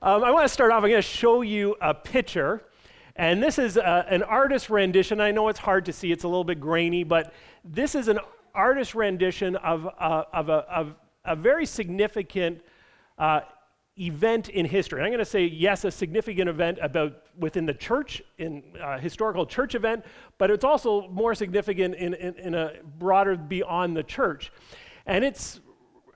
I want to start off, I'm going to show you a picture. And this is an artist rendition. I know it's hard to see, it's a little bit grainy, but this is an artist rendition of a very significant event in history. I'm going to say, yes, a significant event within the church, in a historical church event, but it's also more significant in a broader beyond the church. And it's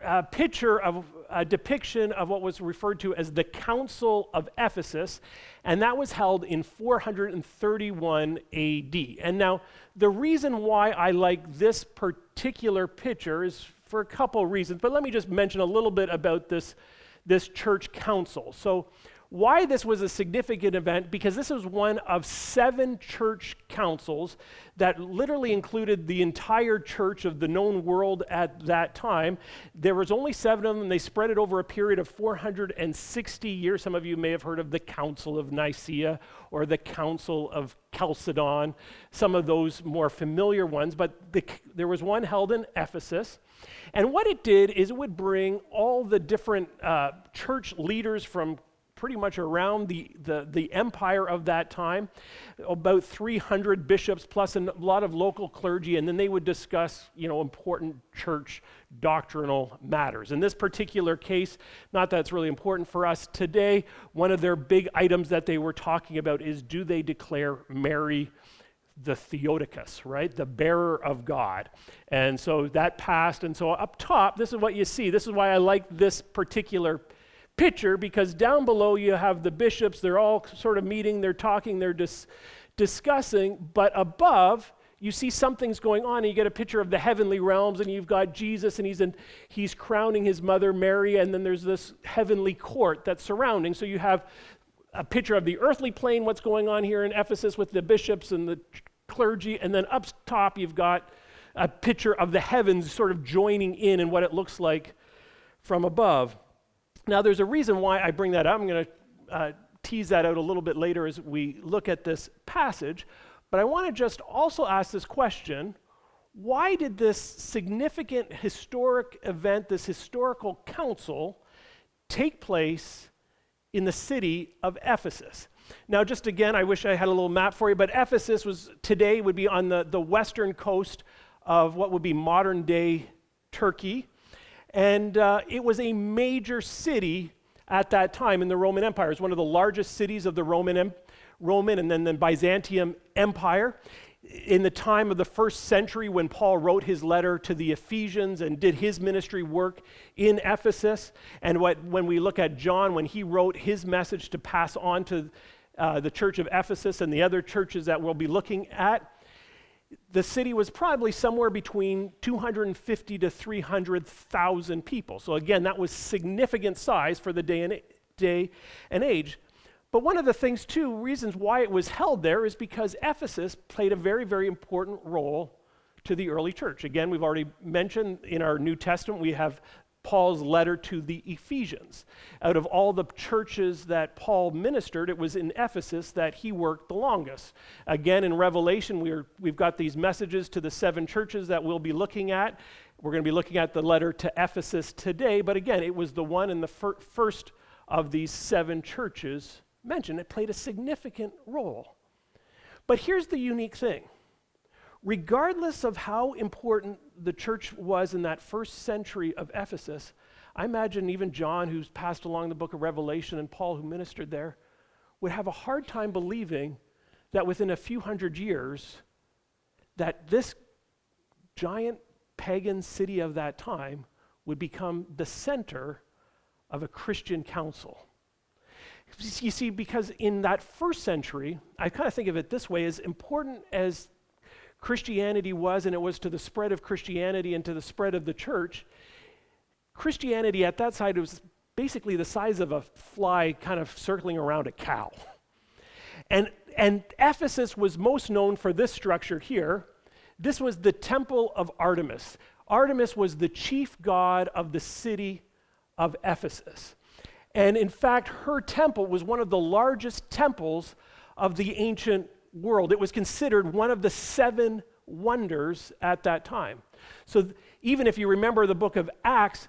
a picture of a depiction of what was referred to as the Council of Ephesus, and that was held in 431 AD. And now, the reason why I like this particular picture is for a couple reasons, but let me just mention a little bit about this church council. So, why this was a significant event, because this was one of 7 church councils that literally included the entire church of the known world at that time. There was only 7 of them, and they spread it over a period of 460 years. Some of you may have heard of the Council of Nicaea or the Council of Chalcedon, some of those more familiar ones, but there was one held in Ephesus. And what it did is it would bring all the different church leaders from pretty much around the empire of that time, about 300 bishops plus a lot of local clergy, and then they would discuss, important church doctrinal matters. In this particular case, not that it's really important for us today, one of their big items that they were talking about is, do they declare Mary the Theotokos, right? The bearer of God. And so that passed, and so up top, this is what you see. This is why I like this particular picture, because down below you have the bishops, they're all sort of meeting, they're talking, they're discussing, but above you see something's going on, and you get a picture of the heavenly realms, and you've got Jesus, and he's crowning his mother Mary, and then there's this heavenly court that's surrounding. So you have a picture of the earthly plane, what's going on here in Ephesus with the bishops and the clergy, and then up top you've got a picture of the heavens sort of joining in and what it looks like from above. Now, there's a reason why I bring that up. I'm going to tease that out a little bit later as we look at this passage. But I want to just also ask this question: why did this significant historic event, this historical council, take place in the city of Ephesus? Now, just again, I wish I had a little map for you, but Ephesus today would be on the western coast of what would be modern-day Turkey. And it was a major city at that time in the Roman Empire. It was one of the largest cities of the Roman and then the Byzantium Empire. In the time of the first century, when Paul wrote his letter to the Ephesians and did his ministry work in Ephesus, and when we look at John, when he wrote his message to pass on to the church of Ephesus and the other churches that we'll be looking at, the city was probably somewhere between 250 to 300,000 people. So again, that was significant size for the day and age. But one of the things, too, reasons why it was held there is because Ephesus played a very, very important role to the early church. Again, we've already mentioned in our New Testament, we have Paul's letter to the Ephesians. Out of all the churches that Paul ministered, it was in Ephesus that he worked the longest. Again, in Revelation, we've got these messages to the 7 churches that we'll be looking at. We're going to be looking at the letter to Ephesus today, but again, it was the one in the first of these 7 churches mentioned. It played a significant role. But here's the unique thing. Regardless of how important the church was in that first century of Ephesus, I imagine even John, who's passed along the book of Revelation, and Paul, who ministered there, would have a hard time believing that within a few hundred years, that this giant pagan city of that time would become the center of a Christian council. You see, because in that first century, I kind of think of it this way: as important as Christianity was, and it was to the spread of Christianity and to the spread of the church, Christianity at that side was basically the size of a fly kind of circling around a cow. And Ephesus was most known for this structure here. This was the temple of Artemis. Artemis was the chief god of the city of Ephesus. And in fact, her temple was one of the largest temples of the ancient world. It was considered one of the 7 wonders at that time. So even if you remember the book of Acts,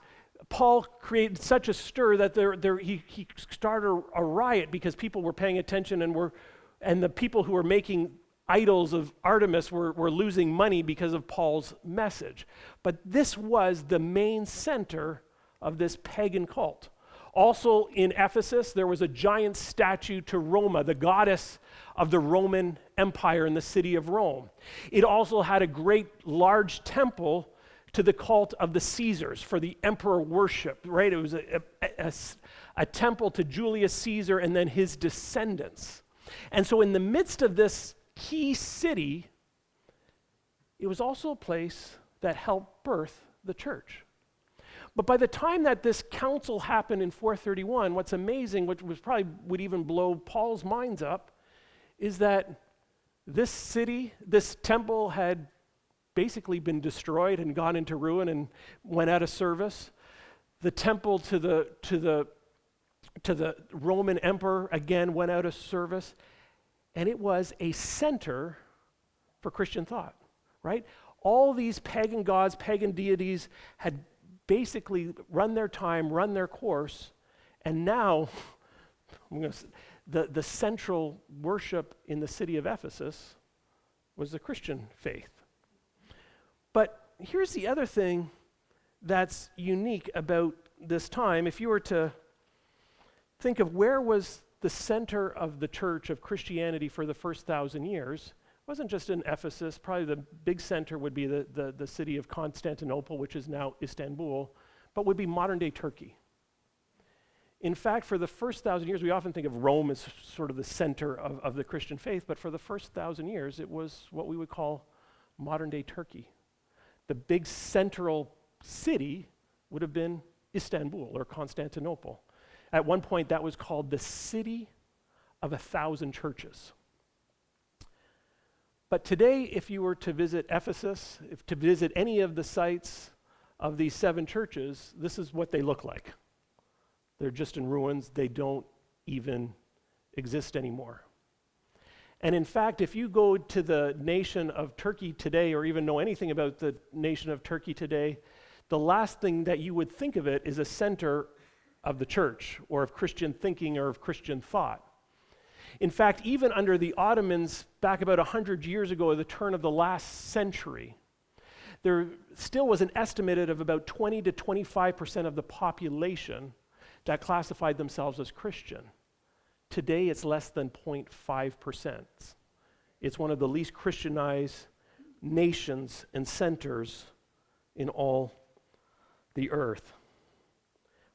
Paul created such a stir that he started a riot because people were paying attention and the people who were making idols of Artemis were losing money because of Paul's message. But this was the main center of this pagan cult. Also in Ephesus, there was a giant statue to Roma, the goddess of the Roman Empire in the city of Rome. It also had a great large temple to the cult of the Caesars for the emperor worship, right? It was a temple to Julius Caesar and then his descendants. And so in the midst of this key city, it was also a place that helped birth the church. But by the time that this council happened in 431, what's amazing, which was probably would even blow Paul's minds up, is that this city, this temple had basically been destroyed and gone into ruin and went out of service. The temple to the Roman emperor again went out of service, and it was a center for Christian thought, right? All these pagan gods, pagan deities had basically run their time, run their course, and now the central worship in the city of Ephesus was the Christian faith. But here's the other thing that's unique about this time. If you were to think of where was the center of the church of Christianity for the first 1,000 years, it wasn't just in Ephesus. Probably the big center would be the city of Constantinople, which is now Istanbul, but would be modern-day Turkey. In fact, for the first 1,000 years, we often think of Rome as sort of the center of the Christian faith, but for the first 1,000 years, it was what we would call modern-day Turkey. The big central city would have been Istanbul or Constantinople. At one point, that was called the city of 1,000 churches. But today, if you were to visit Ephesus, to visit any of the sites of these 7 churches, this is what they look like. They're just in ruins. They don't even exist anymore. And in fact, if you go to the nation of Turkey today, or even know anything about the nation of Turkey today, the last thing that you would think of it is a center of the church, or of Christian thinking, or of Christian thought. In fact, even under the Ottomans, back about 100 years ago, at the turn of the last century, there still was an estimated of about 20 to 25% of the population that classified themselves as Christian. Today, it's less than 0.5%. It's one of the least Christianized nations and centers in all the earth.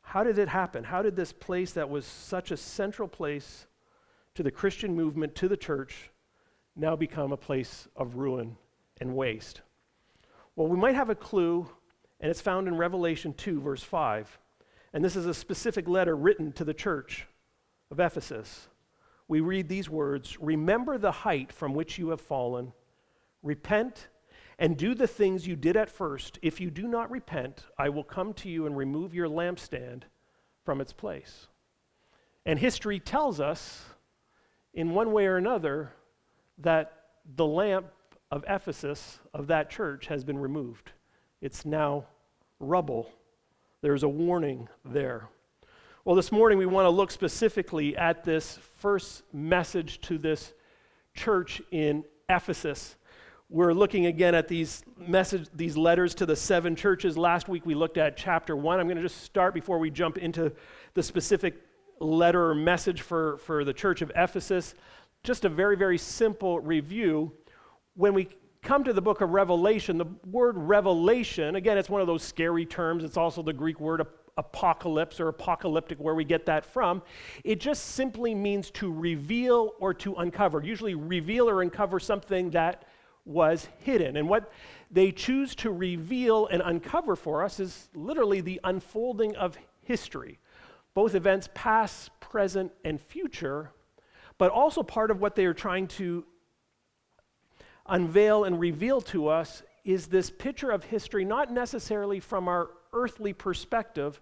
How did it happen? How did this place that was such a central place to the Christian movement, to the church, now become a place of ruin and waste? Well, we might have a clue, and it's found in Revelation 2, verse 5. And this is a specific letter written to the church of Ephesus. We read these words, "Remember the height from which you have fallen. Repent and do the things you did at first. If you do not repent, I will come to you and remove your lampstand from its place." And history tells us, in one way or another, that the lamp of Ephesus, of that church, has been removed. It's now rubble. There's a warning there. Well, this morning we want to look specifically at this first message to this church in Ephesus. We're looking again at these letters to the 7 churches. Last week we looked at chapter 1. I'm going to just start before we jump into the specific letter or message for the church of Ephesus. Just a very, very simple review. When we come to the book of Revelation, the word revelation, again, it's one of those scary terms. It's also the Greek word apocalypse or apocalyptic, where we get that from. It just simply means to reveal or to uncover. Usually reveal or uncover something that was hidden. And what they choose to reveal and uncover for us is literally the unfolding of history. Both events, past, present, and future, but also part of what they are trying to unveil and reveal to us is this picture of history, not necessarily from our earthly perspective,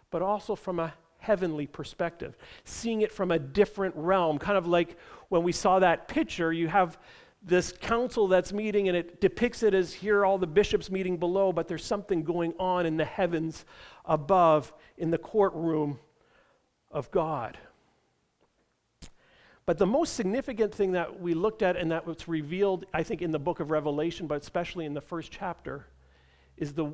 but also from a heavenly perspective, seeing it from a different realm. Kind of like when we saw that picture, you have this council that's meeting, and it depicts it as here all the bishops meeting below, but there's something going on in the heavens above in the courtroom of God. But the most significant thing that we looked at and that was revealed, I think, in the book of Revelation, but especially in the first chapter, is the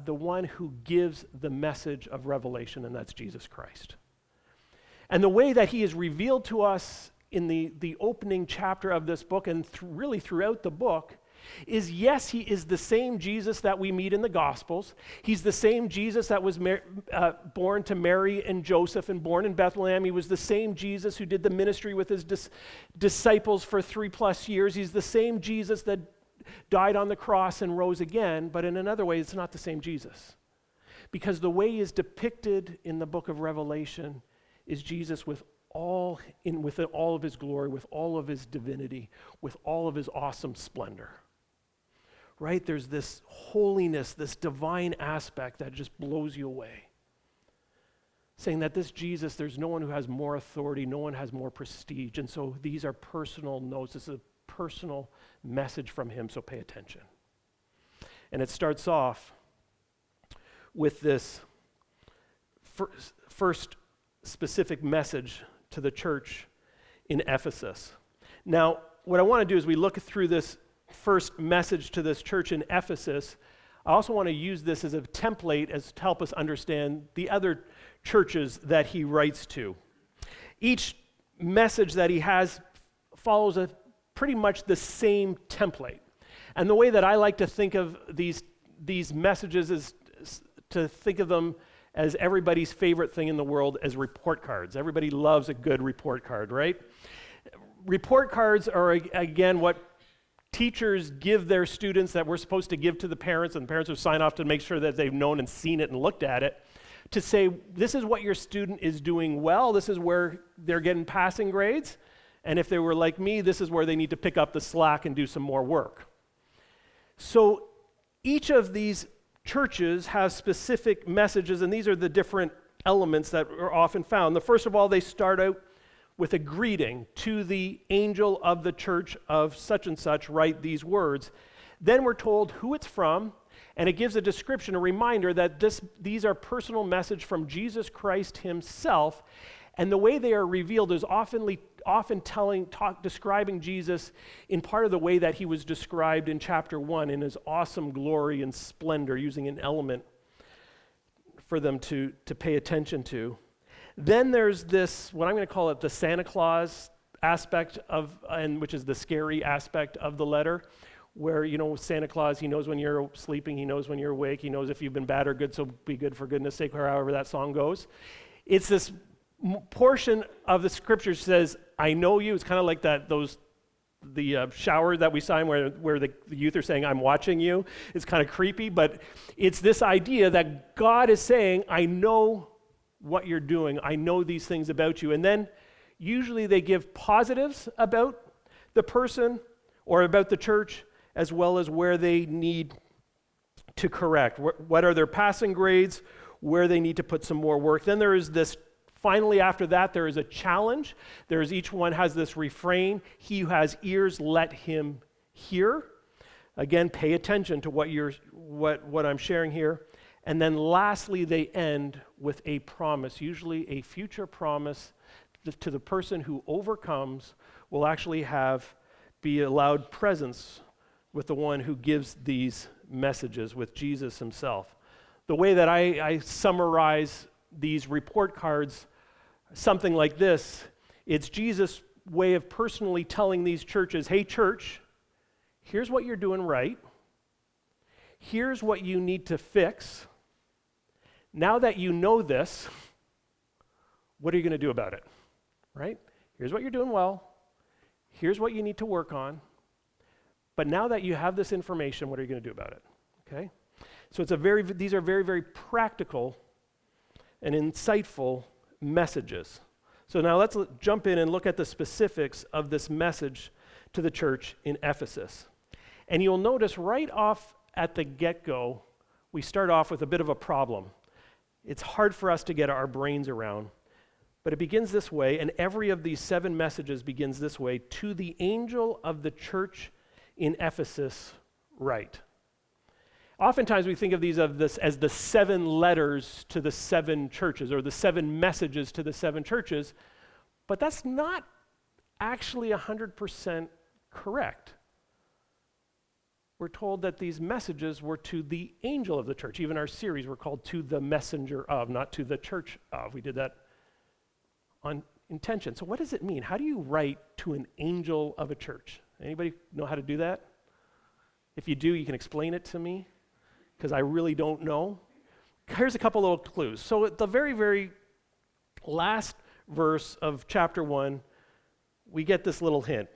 one who gives the message of revelation, and that's Jesus Christ. And the way that he is revealed to us in the opening chapter of this book and really throughout the book is, yes, he is the same Jesus that we meet in the Gospels. He's the same Jesus that was born to Mary and Joseph and born in Bethlehem. He was the same Jesus who did the ministry with his disciples for 3+ years. He's the same Jesus that died on the cross and rose again, but in another way, it's not the same Jesus. Because the way he is depicted in the book of Revelation is Jesus with all of his glory, with all of his divinity, with all of his awesome splendor. Right? There's this holiness, this divine aspect that just blows you away. Saying that this Jesus, there's no one who has more authority, no one has more prestige. And so these are personal notes. This is a personal message from him, so pay attention. And it starts off with this first specific message to the church in Ephesus. Now, what I want to do is we look through this first message to this church in Ephesus. I also want to use this as a template to help us understand the other churches that he writes to. Each message that he has follows pretty much the same template. And the way that I like to think of these messages is to think of them as everybody's favorite thing in the world as report cards. Everybody loves a good report card, right? Report cards are, again, what teachers give their students that we're supposed to give to the parents, and the parents will sign off to make sure that they've known and seen it and looked at it, to say, this is what your student is doing well, this is where they're getting passing grades, and if they were like me, this is where they need to pick up the slack and do some more work. So each of these churches have specific messages, and these are the different elements that are often found. The first of all, they start out with a greeting to the angel of the church of such and such, write these words. Then we're told who it's from, and it gives a description, a reminder that these are personal message from Jesus Christ himself, and the way they are revealed is often describing Jesus in part of the way that he was described in chapter 1 in his awesome glory and splendor, using an element for them to pay attention to. Then there's this, what I'm going to call it the Santa Claus aspect which is the scary aspect of the letter, where, Santa Claus, he knows when you're sleeping, he knows when you're awake, he knows if you've been bad or good, so be good for goodness sake, or however that song goes. It's this portion of the scripture says, I know you. It's kind of like the shower that we sign where the youth are saying, I'm watching you. It's kind of creepy, but it's this idea that God is saying, I know what you're doing. I know these things about you. And then usually they give positives about the person or about the church, as well as where they need to correct. What are their passing grades, where they need to put some more work. Then there is this, finally after that, there is a challenge. Each one has this refrain, he who has ears, let him hear. Again, pay attention to what I'm sharing here. And then lastly, they end with a promise, usually a future promise to the person who overcomes will actually be allowed presence with the one who gives these messages, with Jesus himself. The way that I summarize these report cards, something like this, it's Jesus' way of personally telling these churches, hey church, here's what you're doing right. Here's what you need to fix. Now that you know this, what are you going to do about it? Right? Here's what you're doing well. Here's what you need to work on. But now that you have this information, what are you going to do about it? Okay? So these are very, very practical and insightful messages. So now let's jump in and look at the specifics of this message to the church in Ephesus. And you'll notice right off at the get-go, we start off with a bit of a problem. It's hard for us to get our brains around. But it begins this way, and every of these 7 messages begins this way: to the angel of the church in Ephesus, write. Oftentimes we think of these as the 7 letters to the 7 churches, or the 7 messages to the 7 churches, but that's not actually 100% correct. We're told that these messages were to the angel of the church. Even our series were called To the Messenger of, not To the Church of. We did that on intention. So what does it mean? How do you write to an angel of a church? Anybody know how to do that? If you do, you can explain it to me, because I really don't know. Here's a couple little clues. So at the very, very last verse of chapter 1, we get this little hint.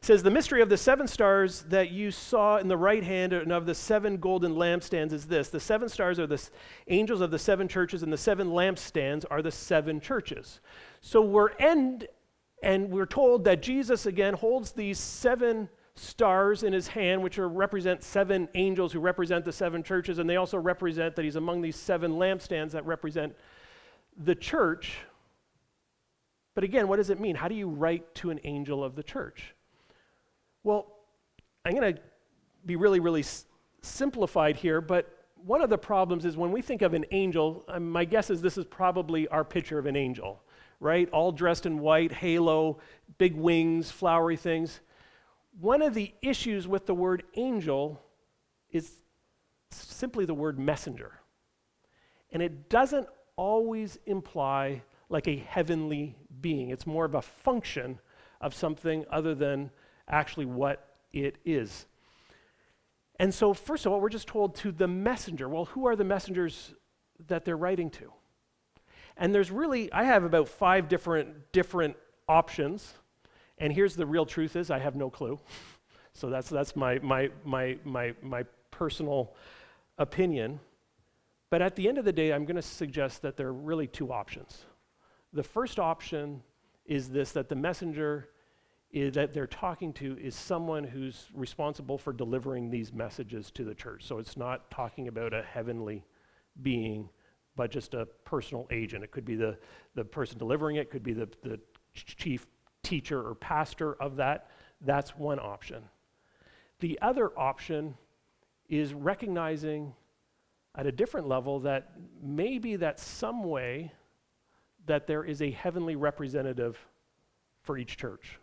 It says, the mystery of the 7 stars that you saw in the right hand and of the 7 golden lampstands is this: the 7 stars are the angels of the 7 churches, and the 7 lampstands are the 7 churches. So we're told that Jesus again holds these 7 stars in his hand, which represent 7 angels who represent the 7 churches, and they also represent that he's among these 7 lampstands that represent the church. But again, what does it mean? How do you write to an angel of the church? Well, I'm going to be really, really simplified here, but one of the problems is when we think of an angel, my guess is this is probably our picture of an angel, right? All dressed in white, halo, big wings, flowery things. One of the issues with the word angel is simply the word messenger. And it doesn't always imply like a heavenly being. It's more of a function of something other than actually what it is. And so first of all, we're just told to the messenger. Well, who are the messengers that they're writing to? And there's really, I have about 5 different options. And here's the real truth is I have no clue. So that's my personal opinion. But at the end of the day, I'm going to suggest that there are really 2 options. The first option is this, that the messenger that they're talking to is someone who's responsible for delivering these messages to the church. So it's not talking about a heavenly being, but just a personal agent. It could be the person delivering it, could be the chief teacher or pastor of that. That's one option. The other option is recognizing at a different level that maybe that some way that there is a heavenly representative for each church.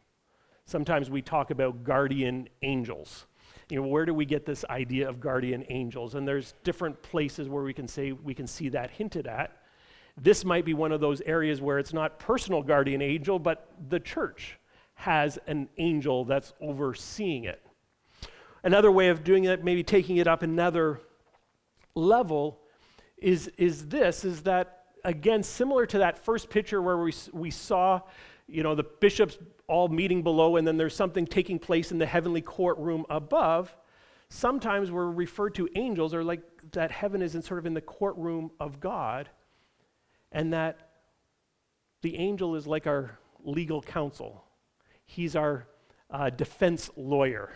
Sometimes we talk about guardian angels. You know, where do we get this idea of guardian angels? And there's different places where we can see that hinted at. This might be one of those areas where it's not personal guardian angel, but the church has an angel that's overseeing it. Another way of doing it, maybe taking it up another level, is that, again, similar to that first picture where we saw, you know, the bishops all meeting below and then there's something taking place in the heavenly courtroom above. Sometimes we're referred to angels, or like that heaven is in the courtroom of God, and that the angel is like our legal counsel. He's our defense lawyer,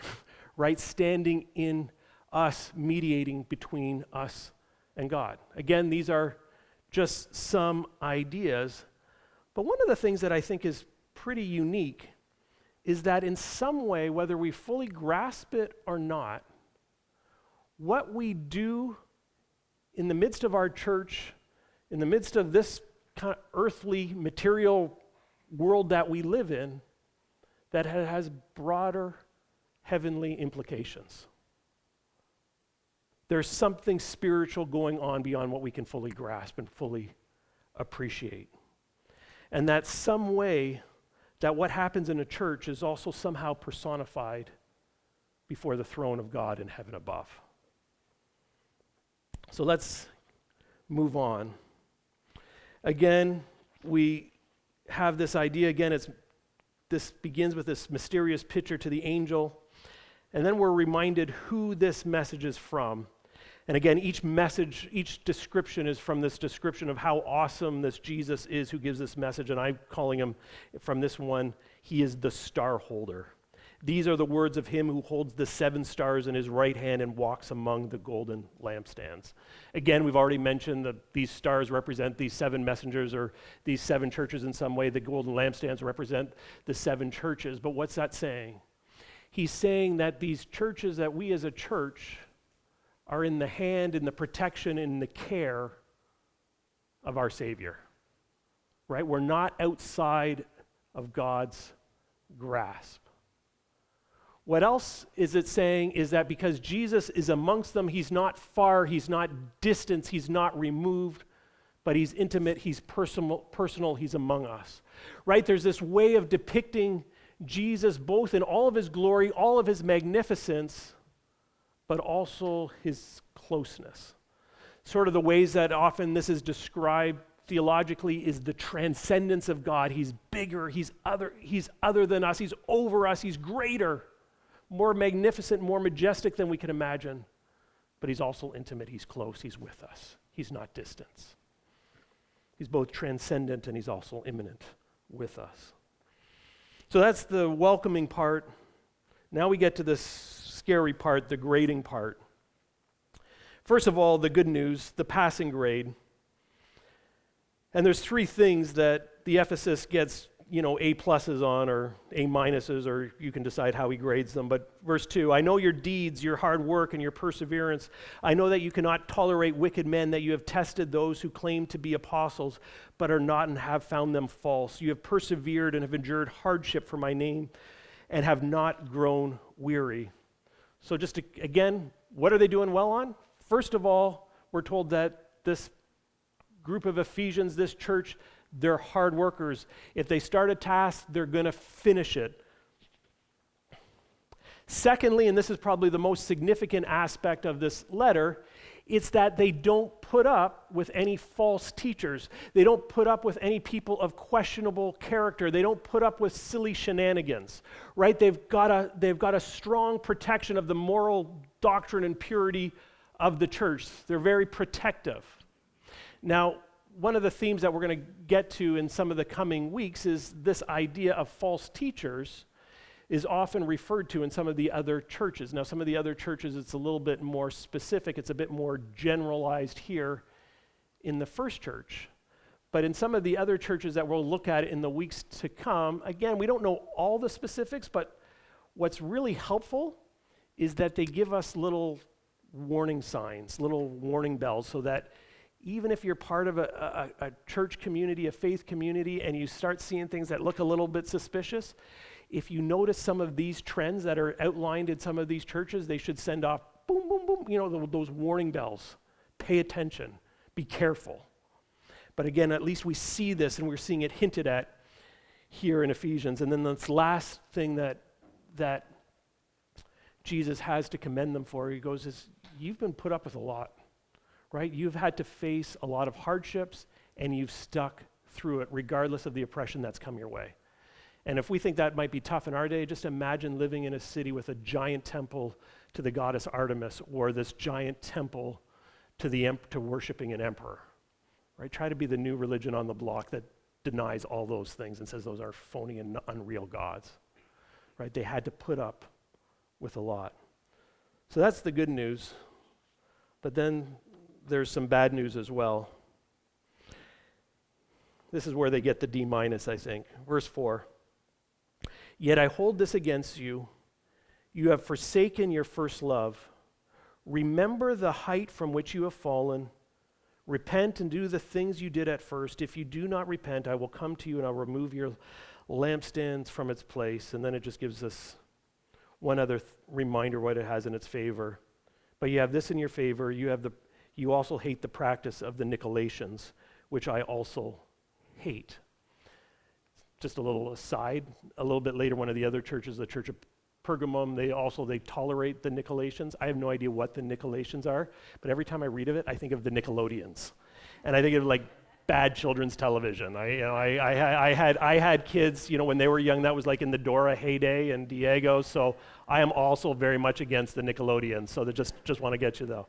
right? Standing in us, mediating between us and God. Again, these are just some ideas, but one of the things that I think is pretty unique is that in some way, whether we fully grasp it or not, what we do in the midst of our church, in the midst of this kind of earthly, material world that we live in, that has broader heavenly implications. There's something spiritual going on beyond what we can fully grasp and fully appreciate. And that some way that what happens in a church is also somehow personified before the throne of God in heaven above. So let's move on. Again, we have this idea, this begins with this mysterious picture to the angel, and then we're reminded who this message is from. And again, each description is from this description of how awesome this Jesus is who gives this message, and I'm calling him, from this one, he is the star holder. These are the words of him who holds the 7 stars in his right hand and walks among the golden lampstands. Again, we've already mentioned that these stars represent these 7 messengers or these 7 churches in some way. The golden lampstands represent the 7 churches. But what's that saying? He's saying that these churches, that we as a church are in the hand, in the protection, in the care of our Savior. Right? We're not outside of God's grasp. What else is it saying is that because Jesus is amongst them, he's not far, he's not distant, he's not removed, but he's intimate, he's personal, he's among us. Right? There's this way of depicting Jesus both in all of his glory, all of his magnificence, but also his closeness. Sort of the ways that often this is described theologically is the transcendence of God. He's bigger, he's other than us, he's over us, he's greater, more magnificent, more majestic than we can imagine. But he's also intimate, he's close, he's with us. He's not distant. He's both transcendent and he's also immanent with us. So that's the welcoming part. Now we get to this scary part, the grading part. First of all, the good news, the passing grade. And there's 3 things that the Ephesus gets, A pluses on or A minuses, or you can decide how he grades them. But verse 2, I know your deeds, your hard work, and your perseverance. I know that you cannot tolerate wicked men, that you have tested those who claim to be apostles, but are not and have found them false. You have persevered and have endured hardship for my name and have not grown weary. So again, what are they doing well on? First of all, we're told that this group of Ephesians, this church, they're hard workers. If they start a task, they're going to finish it. Secondly, and this is probably the most significant aspect of this letter, it's that they don't put up with any false teachers. They don't put up with any people of questionable character. They don't put up with silly shenanigans, right? They've got a strong protection of the moral doctrine and purity of the church. They're very protective. Now, one of the themes that we're going to get to in some of the coming weeks is this idea of false teachers is often referred to in some of the other churches. Now, some of the other churches, it's a little bit more specific. It's a bit more generalized here in the first church. But in some of the other churches that we'll look at in the weeks to come, again, we don't know all the specifics, but what's really helpful is that they give us little warning signs, little warning bells, so that even if you're part of a church community, a faith community, and you start seeing things that look a little bit suspicious, if you notice some of these trends that are outlined in some of these churches, they should send off boom, boom, boom, those warning bells. Pay attention. Be careful. But again, at least we see this, and we're seeing it hinted at here in Ephesians. And then this last thing that Jesus has to commend them for, he goes, is you've been put up with a lot. Right? You've had to face a lot of hardships, and you've stuck through it, regardless of the oppression that's come your way. And if we think that might be tough in our day, just imagine living in a city with a giant temple to the goddess Artemis, or this giant temple to worshiping an emperor. Right? Try to be the new religion on the block that denies all those things and says those are phony and unreal gods. Right? They had to put up with a lot. So that's the good news. But then there's some bad news as well. This is where they get the D minus, I think. Verse 4. Yet I hold this against you. You have forsaken your first love. Remember the height from which you have fallen. Repent and do the things you did at first. If you do not repent, I will come to you and I'll remove your lampstands from its place. And then it just gives us one other reminder what it has in its favor. But you have this in your favor. You also hate the practice of the Nicolaitans, which I also hate. Just a little aside, a little bit later, one of the other churches, the church of Pergamum, they tolerate the Nicolaitans. I have no idea what the Nicolaitans are, but every time I read of it, I think of the Nickelodeons. And I think of like bad children's television. I had kids, when they were young, that was like in the Dora heyday and Diego, so I am also very much against the Nickelodeons, so they just want to get you though.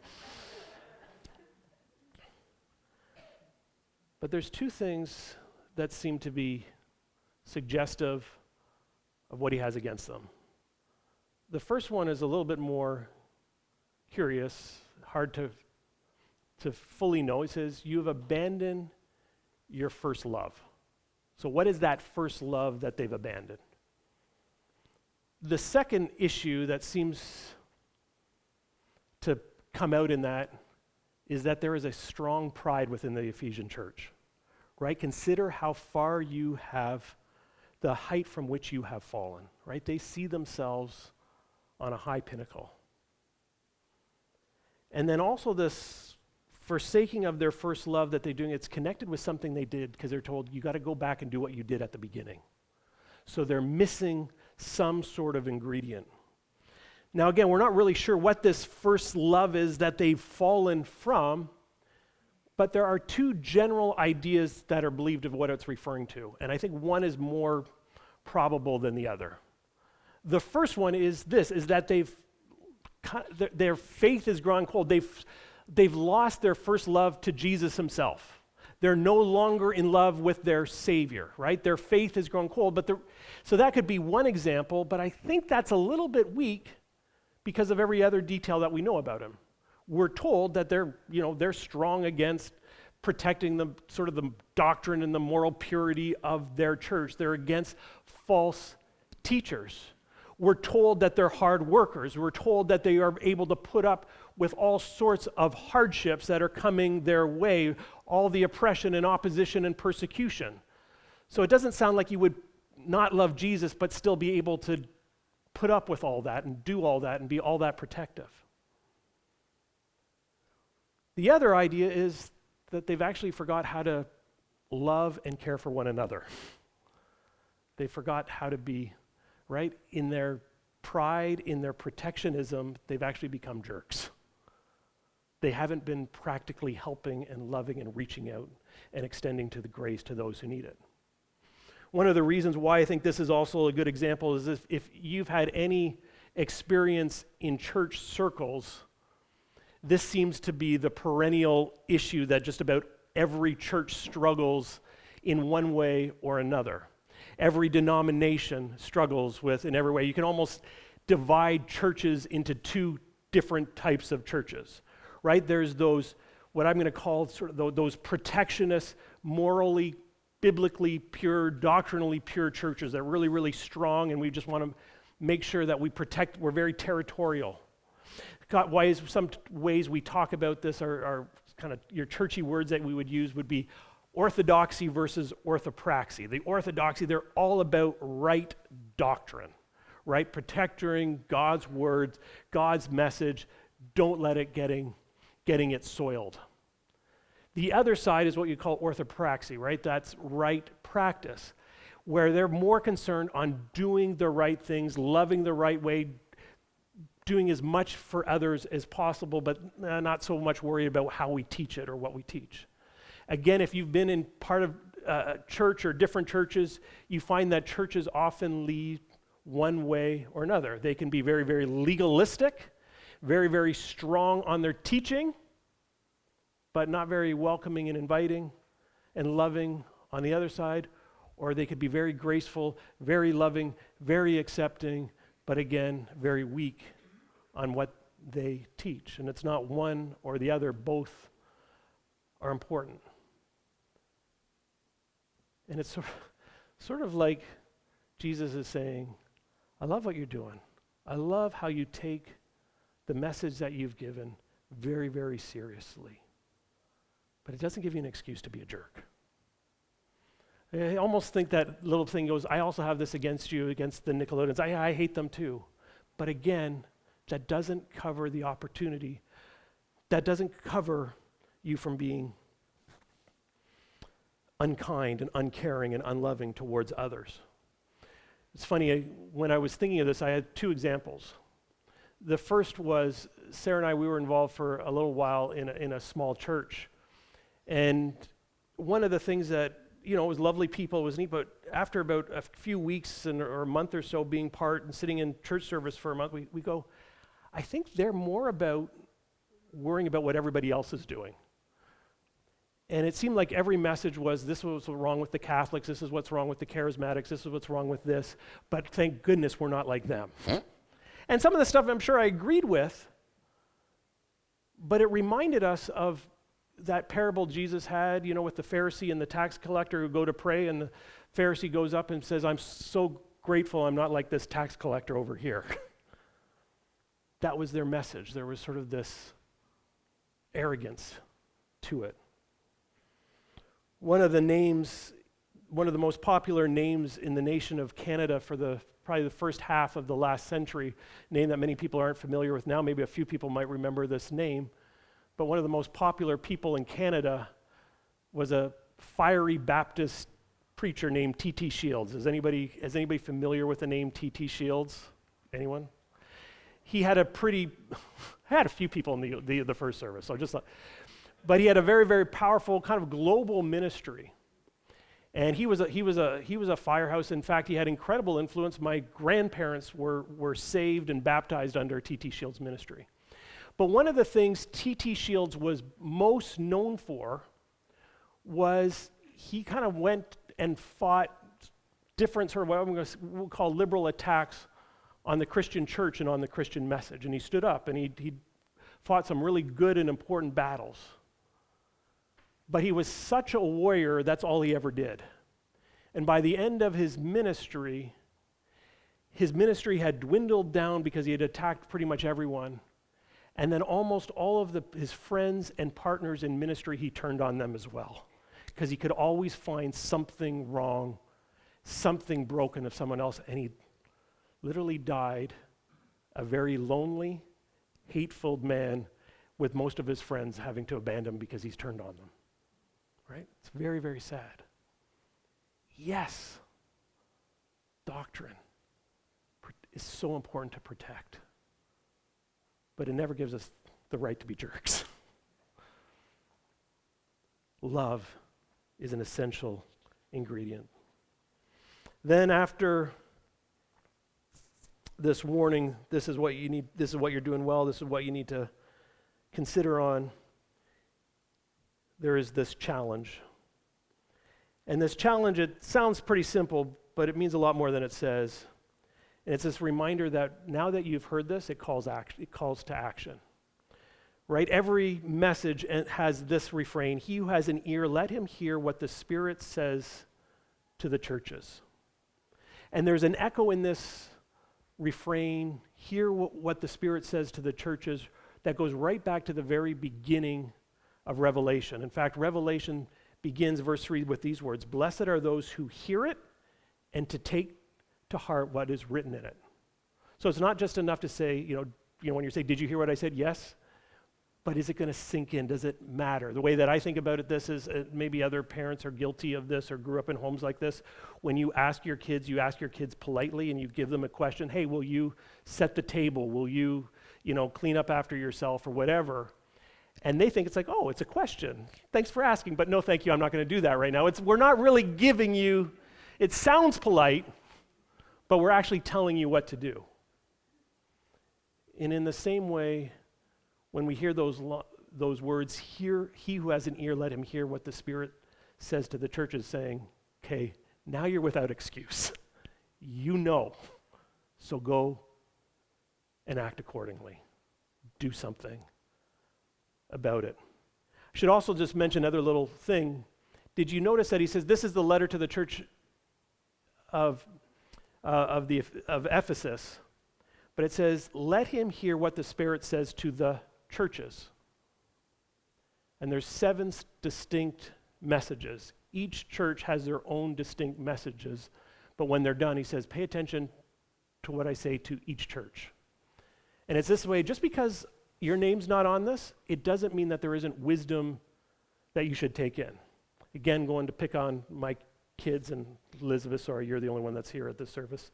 But there's 2 things that seem to be suggestive of what he has against them. The first one is a little bit more curious, hard to fully know. It says, you have abandoned your first love. So what is that first love that they've abandoned? The second issue that seems to come out in that is that there is a strong pride within the Ephesian church, right? Consider how far you have, the height from which you have fallen, right? They see themselves on a high pinnacle. And then also this forsaking of their first love that they're doing, it's connected with something they did because they're told, you got to go back and do what you did at the beginning. So they're missing some sort of ingredient. Now again, we're not really sure what this first love is that they've fallen from, but there are two general ideas that are believed of what it's referring to. And I think one is more probable than the other. The first one is this, is that their faith has grown cold. They've lost their first love to Jesus himself. They're no longer in love with their Savior, right? Their faith has grown cold. So that could be one example, but I think that's a little bit weak because of every other detail that we know about him. We're told that they're strong against protecting the sort of the doctrine and the moral purity of their church. They're against false teachers. We're told that they're hard workers. We're told that they are able to put up with all sorts of hardships that are coming their way, all the oppression and opposition and persecution. So it doesn't sound like you would not love Jesus but still be able to put up with all that and do all that and be all that protective. The other idea is that they've actually forgot how to love and care for one another. They forgot how to be, right? In their pride, in their protectionism, they've actually become jerks. They haven't been practically helping and loving and reaching out and extending to the grace to those who need it. One of the reasons why I think this is also a good example is if you've had any experience in church circles, this seems to be the perennial issue that just about every church struggles in one way or another. Every denomination struggles with in every way. You can almost divide churches into two different types of churches, right? There's those, what I'm going to call sort of those protectionist, morally, biblically pure, doctrinally pure churches that are really, really strong, and we just want to make sure that we protect, we're very territorial. Some ways we talk about this are kind of your churchy words that we would use would be orthodoxy versus orthopraxy. The orthodoxy, they're all about right doctrine, right? Protecting God's words, God's message. Don't let it getting it soiled. The other side is what you call orthopraxy, right? That's right practice, where they're more concerned on doing the right things, loving the right way, doing as much for others as possible, but not so much worried about how we teach it or what we teach. Again, if you've been in part of church or different churches, you find that churches often lead one way or another. They can be very, very legalistic, very, very strong on their teaching, but not very welcoming and inviting and loving on the other side. Or they could be very graceful, very loving, very accepting, but again, very weak on what they teach. And it's not one or the other, both are important. And it's sort of like Jesus is saying, I love what you're doing. I love how you take the message that you've given very, very seriously. But it doesn't give you an excuse to be a jerk. I almost think that little thing goes, I also have this against you, against the Nicolaitans. I hate them too. But again, that doesn't cover the opportunity. That doesn't cover you from being unkind and uncaring and unloving towards others. It's funny, when I was thinking of this, I had two examples. The first was, Sarah and I, we were involved for a little while in a small church. And one of the things that, it was lovely people, it was neat, but after about a few weeks or a month or so being part and sitting in church service for a month, we go, I think they're more about worrying about what everybody else is doing. And it seemed like every message was, this is what's wrong with the Catholics, this is what's wrong with the Charismatics, this is what's wrong with this, but thank goodness we're not like them. And some of the stuff I'm sure I agreed with, but it reminded us of that parable Jesus had, with the Pharisee and the tax collector who go to pray, and the Pharisee goes up and says, I'm so grateful I'm not like this tax collector over here. That was their message. There was sort of this arrogance to it. One of the most popular names in the nation of Canada for probably the first half of the last century, name that many people aren't familiar with now, maybe a few people might remember this name, but one of the most popular people in Canada was a fiery Baptist preacher named T.T. Shields. Is anybody familiar with the name T.T. Shields? Anyone? He had a few people in the first service, but he had a very, very powerful kind of global ministry. And he was a firehouse. In fact, he had incredible influence. My grandparents were saved and baptized under T.T. Shields' ministry. But one of the things T.T. Shields was most known for was he kind of went and fought different sort of what we'll call liberal attacks on the Christian church and on the Christian message. And he stood up and he fought some really good and important battles. But he was such a warrior, that's all he ever did. And by the end of his ministry had dwindled down because he had attacked pretty much everyone. And then almost all of his friends and partners in ministry, he turned on them as well. Because he could always find something wrong, something broken of someone else. And he literally died a very lonely, hate-filled man with most of his friends having to abandon him because he's turned on them. Right? It's very, very sad. Yes, doctrine is so important to protect, but it never gives us the right to be jerks. Love is an essential ingredient. Then after this warning, this is what you need, this is what you're doing well, this is what you need to consider on, there is this challenge. And this challenge, it sounds pretty simple, but it means a lot more than it says. And it's this reminder that now that you've heard this, it calls to action. Right? Every message has this refrain, he who has an ear, let him hear what the Spirit says to the churches. And there's an echo in this refrain, hear what the Spirit says to the churches, that goes right back to the very beginning of Revelation. In fact, Revelation begins verse 3 with these words, blessed are those who hear it and to take to heart what is written in it. So it's not just enough to say, when you say, did you hear what I said? Yes. But is it going to sink in? Does it matter? The way that I think about it, this is, maybe other parents are guilty of this or grew up in homes like this. When you ask your kids politely and you give them a question, hey, will you set the table? Will you, clean up after yourself or whatever? And they think it's like, oh, it's a question. Thanks for asking, but no thank you, I'm not going to do that right now. We're not really giving you, it sounds polite, but we're actually telling you what to do. And in the same way, when we hear those words, he who has an ear, let him hear what the Spirit says to the churches, saying, okay, now you're without excuse. So go and act accordingly. Do something about it. I should also just mention another little thing. Did you notice that he says, this is the letter to the church of Ephesus, but it says, let him hear what the Spirit says to the churches. And there's 7 distinct messages. Each church has their own distinct messages, but when they're done, he says, pay attention to what I say to each church. And it's this way, just because your name's not on this, it doesn't mean that there isn't wisdom that you should take in. Again, going to pick on my kids and Elizabeth, sorry, you're the only one that's here at this service.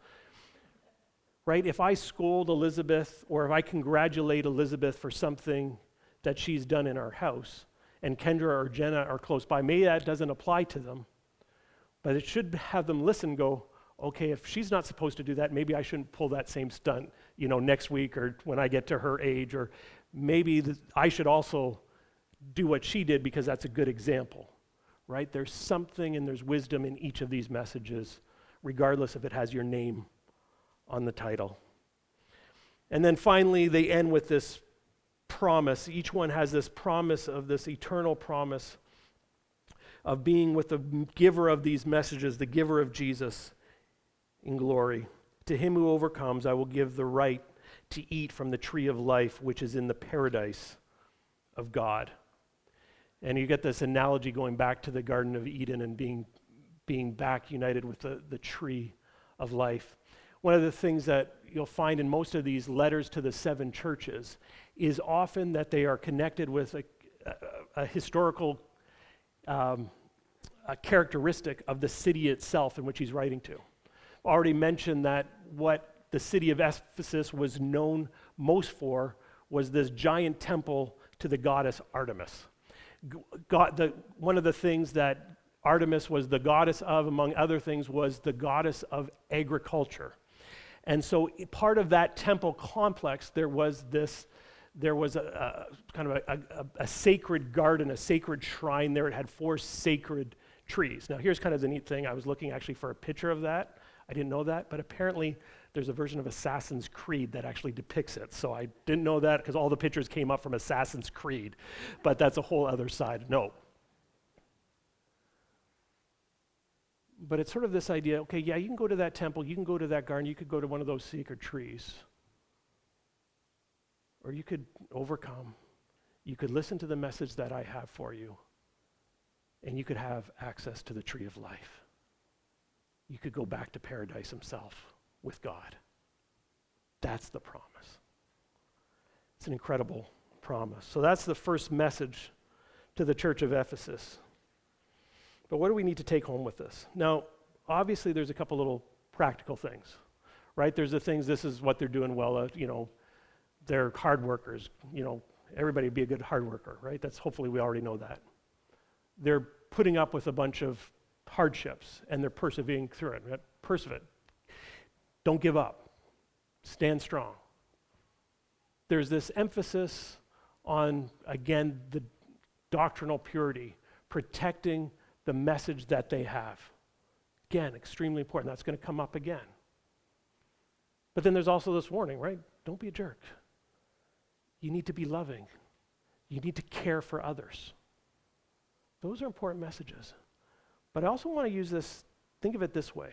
Right? If I scold Elizabeth or if I congratulate Elizabeth for something that she's done in our house, and Kendra or Jenna are close by, maybe that doesn't apply to them, but it should have them listen and go, okay, if she's not supposed to do that, maybe I shouldn't pull that same stunt, next week or when I get to her age, or maybe I should also do what she did because that's a good example, right? There's something and there's wisdom in each of these messages, regardless if it has your name on the title. And then finally, they end with this promise. Each one has this promise of this eternal promise of being with the giver of these messages, the giver of Jesus in glory. To him who overcomes, I will give the right to eat from the tree of life, which is in the paradise of God. And you get this analogy going back to the Garden of Eden and being back united with the tree of life. One of the things that you'll find in most of these letters to the 7 churches is often that they are connected with a historical a characteristic of the city itself in which he's writing to. Already mentioned that what the city of Ephesus was known most for was this giant temple to the goddess Artemis. One of the things that Artemis was the goddess of, among other things, was the goddess of agriculture. And so part of that temple complex, there was a kind of a sacred garden, a sacred shrine there. It had 4 sacred trees. Now here's kind of the neat thing. I was looking actually for a picture of that. I didn't know that, but apparently there's a version of Assassin's Creed that actually depicts it. So I didn't know that because all the pictures came up from Assassin's Creed, but that's a whole other side note. But it's sort of this idea, okay, yeah, you can go to that temple, you can go to that garden, you could go to one of those sacred trees, or you could overcome. You could listen to the message that I have for you, and you could have access to the tree of life. You could go back to paradise himself with God. That's the promise. It's an incredible promise. So that's the first message to the church of Ephesus. But what do we need to take home with this? Now, obviously there's a couple little practical things, right? There's the things, this is what they're doing well, they're hard workers, everybody be a good hard worker, right? That's hopefully we already know that. They're putting up with a bunch of hardships and they're persevering through it, right? Persevere. Don't give up. Stand strong. There's this emphasis on, again, the doctrinal purity, protecting the message that they have. Again, extremely important. That's going to come up again. But then there's also this warning, right? Don't be a jerk. You need to be loving. You need to care for others. Those are important messages. But I also want to use this, think of it this way,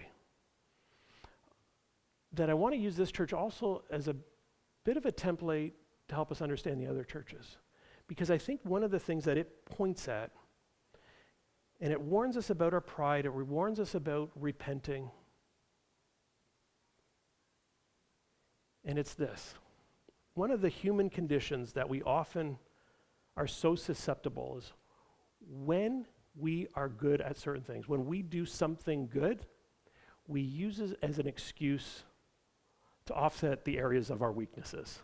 that I want to use this church also as a bit of a template to help us understand the other churches. Because I think one of the things that it points at, and it warns us about our pride, it warns us about repenting, and it's this. One of the human conditions that we often are so susceptible is when we are good at certain things, when we do something good, we use it as an excuse to offset the areas of our weaknesses.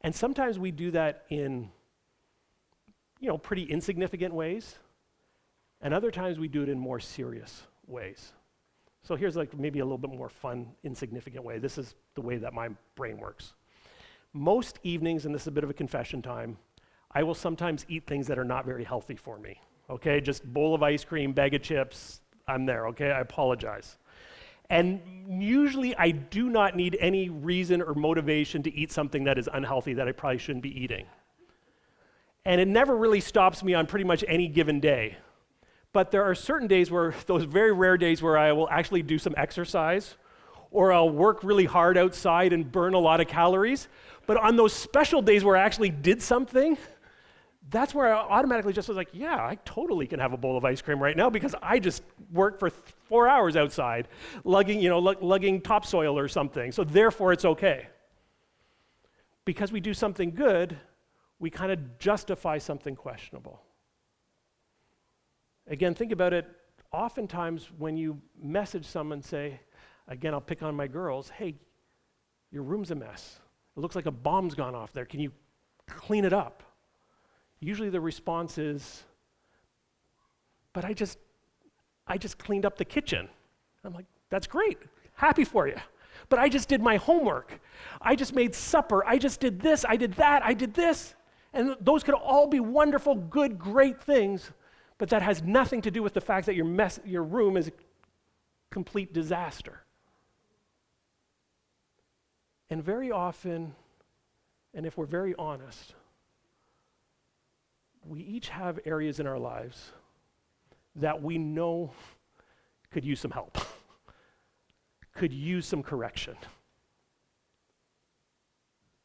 And sometimes we do that in, pretty insignificant ways, and other times we do it in more serious ways. So here's maybe a little bit more fun, insignificant way. This is the way that my brain works. Most evenings, and this is a bit of a confession time, I will sometimes eat things that are not very healthy for me, okay? Just bowl of ice cream, bag of chips, I'm there, okay? I apologize. And usually I do not need any reason or motivation to eat something that is unhealthy that I probably shouldn't be eating. And it never really stops me on pretty much any given day. But there are certain days those very rare days where I will actually do some exercise, or I'll work really hard outside and burn a lot of calories. But on those special days where I actually did something, that's where I automatically just was like, yeah, I totally can have a bowl of ice cream right now because I just worked for 4 hours outside lugging topsoil or something. So therefore it's okay. Because we do something good, we kind of justify something questionable. Again, think about it. Oftentimes when you message someone, say, again, I'll pick on my girls, hey, your room's a mess. It looks like a bomb's gone off there. Can you clean it up? Usually the response is, but I just cleaned up the kitchen. I'm like, that's great. Happy for you. But I just did my homework. I just made supper. I just did this. I did that. I did this. And those could all be wonderful, good, great things, but that has nothing to do with the fact that your room is a complete disaster. And very often, and if we're very honest, we each have areas in our lives that we know could use some help, could use some correction.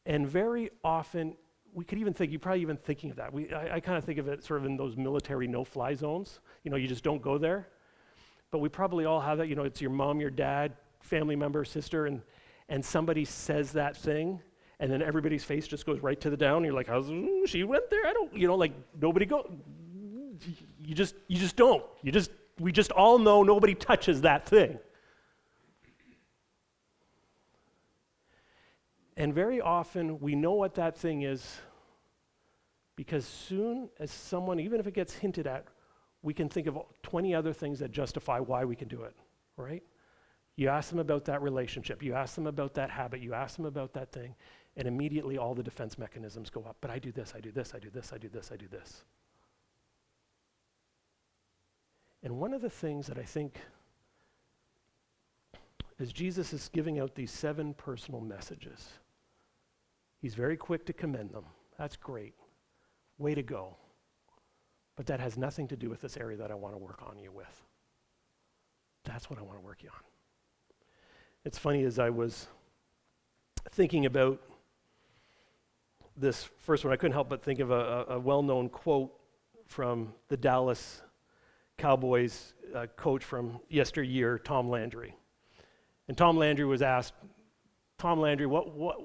And very often, we could even think, you're probably even thinking of that. I kind of think of it sort of in those military no-fly zones. You just don't go there. But we probably all have that. It's your mom, your dad, family member, sister, and somebody says that thing, and then everybody's face just goes right to the down. You're like, she went there? I don't, like nobody go. You just don't. We just all know nobody touches that thing. And very often we know what that thing is because soon as someone, even if it gets hinted at, we can think of 20 other things that justify why we can do it, right? You ask them about that relationship, you ask them about that habit, you ask them about that thing, and immediately all the defense mechanisms go up. But I do this, I do this, I do this, I do this, I do this. And one of the things that I think is Jesus is giving out these 7 personal messages. He's very quick to commend them. That's great. Way to go. But that has nothing to do with this area that I want to work on you with. That's what I want to work you on. It's funny, as I was thinking about this first one, I couldn't help but think of a well-known quote from the Dallas Cowboys coach from yesteryear, Tom Landry. And Tom Landry was asked, Tom Landry, what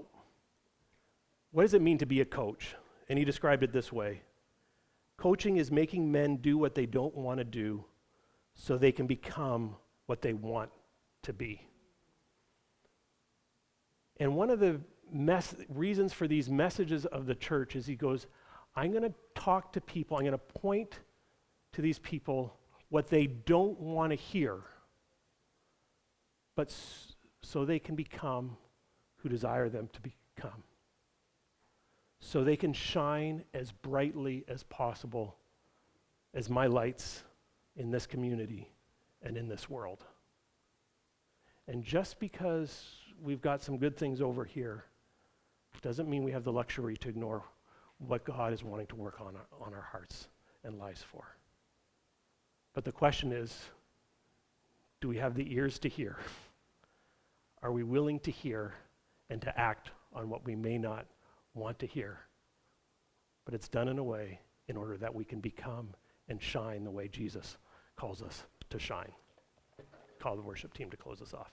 does it mean to be a coach? And he described it this way: coaching is making men do what they don't want to do so they can become what they want to be. And one of the reasons for these messages of the church is he goes, I'm going to talk to people, I'm going to point to these people what they don't want to hear, but so they can become who desire them to become. So they can shine as brightly as possible as my lights in this community and in this world. And just because we've got some good things over here doesn't mean we have the luxury to ignore what God is wanting to work on our hearts and lives for. But the question is, do we have the ears to hear? Are we willing to hear and to act on what we may not want to hear? But it's done in a way in order that we can become and shine the way Jesus calls us to shine. Call the worship team to close us off.